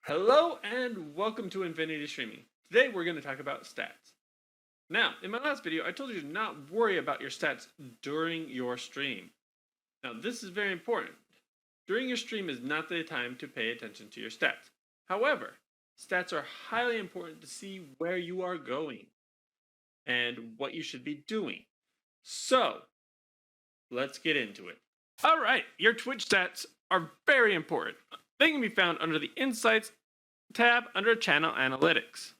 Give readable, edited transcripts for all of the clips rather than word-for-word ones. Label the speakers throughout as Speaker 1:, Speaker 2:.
Speaker 1: Hello and welcome to Infinity Streaming. Today we're going to talk about stats. Now, in my last video, I told you to not worry about your stats during your stream. Now, this is very important. During your stream is not the time to pay attention to your stats. However, stats are highly important to see where you are going and what you should be doing. So, let's get into it. All right, your Twitch stats are very important. They can be found under the Insights tab under Channel Analytics.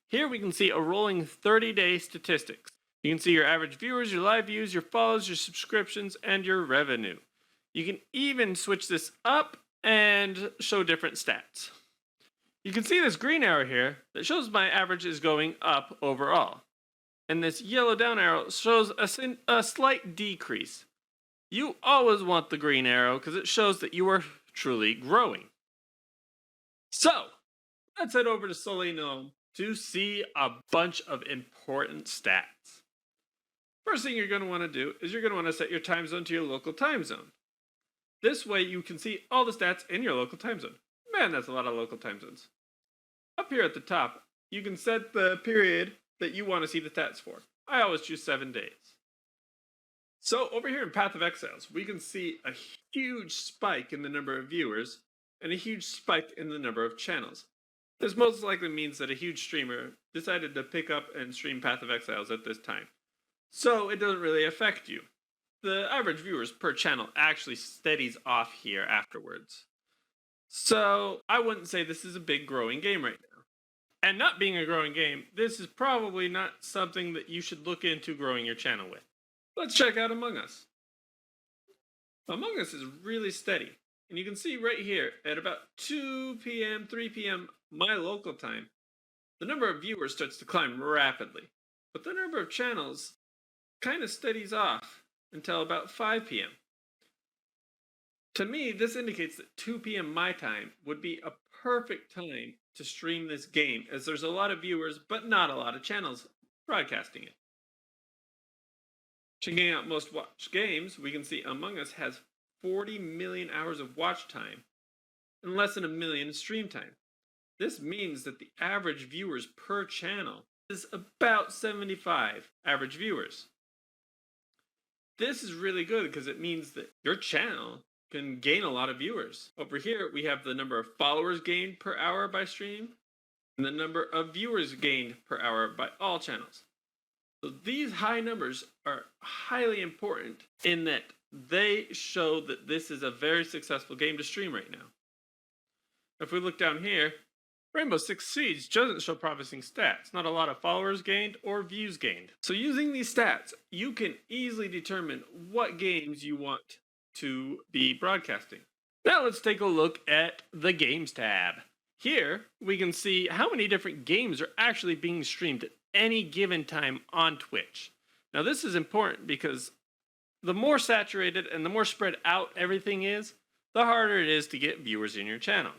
Speaker 1: Here we can see a rolling 30-day statistics. You can see your average viewers, your live views, your follows, your subscriptions, and your revenue. You can even switch this up and show different stats. You can see this green arrow here that shows my average is going up overall. And this yellow down arrow shows a slight decrease. You always want the green arrow because it shows that you are truly growing. So, let's head over to Sully Gnome to see a bunch of important stats. First thing you're going to want to do is you're going to want to set your time zone to your local time zone. This way you can see all the stats in your local time zone. Man, that's a lot of local time zones. Up here at the top, you can set the period that you want to see the stats for. I always choose 7 days. So over here in Path of Exiles, we can see a huge spike in the number of viewers and a huge spike in the number of channels. This most likely means that a huge streamer decided to pick up and stream Path of Exiles at this time. So it doesn't really affect you. The average viewers per channel actually steadies off here afterwards. So I wouldn't say this is a big growing game right now. And not being a growing game, this is probably not something that you should look into growing your channel with. Let's check out Among Us. Among Us is really steady. And you can see right here at about 2 p.m., 3 p.m., my local time, the number of viewers starts to climb rapidly. But the number of channels kind of steadies off until about 5 p.m. To me, this indicates that 2 p.m. my time would be a perfect time to stream this game, as there's a lot of viewers, but not a lot of channels broadcasting it. Checking out most watched games, we can see Among Us has 40 million hours of watch time and less than 1 million stream time. This means that the average viewers per channel is about 75 average viewers. This is really good because it means that your channel can gain a lot of viewers. Over here, we have the number of followers gained per hour by stream and the number of viewers gained per hour by all channels. So these high numbers are highly important in that they show that this is a very successful game to stream right now. If we look down here, Rainbow Six Siege doesn't show promising stats, not a lot of followers gained or views gained. So using these stats, you can easily determine what games you want to be broadcasting. Now let's take a look at the Games tab. Here, we can see how many different games are actually being streamed at any given time on Twitch. Now this is important because the more saturated and the more spread out everything is, the harder it is to get viewers in your channel.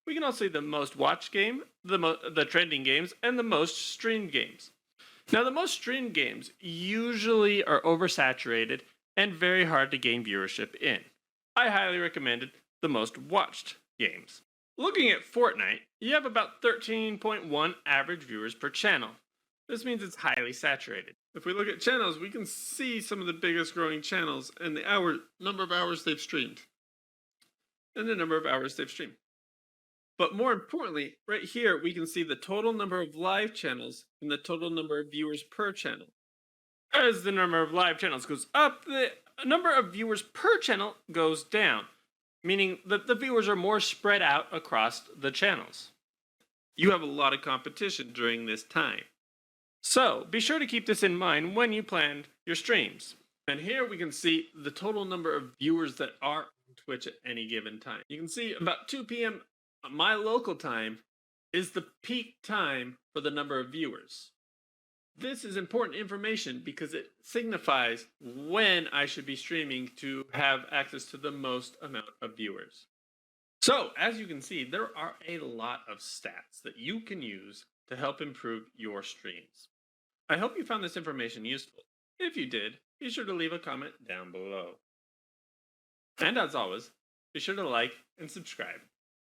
Speaker 1: We can also see the most watched game, the trending games, and the most streamed games. Now the most streamed games usually are oversaturated and very hard to gain viewership in. I highly recommend the most watched games. Looking at Fortnite, you have about 13.1 average viewers per channel. This means it's highly saturated. If we look at channels, we can see some of the biggest growing channels and the number of hours they've streamed. And the number of hours they've streamed. But more importantly, right here, we can see the total number of live channels and the total number of viewers per channel. As the number of live channels goes up, the number of viewers per channel goes down, meaning that the viewers are more spread out across the channels. You have a lot of competition during this time. So be sure to keep this in mind when you plan your streams. And here we can see the total number of viewers that are on Twitch at any given time. You can see about 2 p.m. my local time is the peak time for the number of viewers. This is important information because it signifies when I should be streaming to have access to the most amount of viewers. So, as you can see, there are a lot of stats that you can use to help improve your streams. I hope you found this information useful. If you did, be sure to leave a comment down below. And as always, be sure to like and subscribe.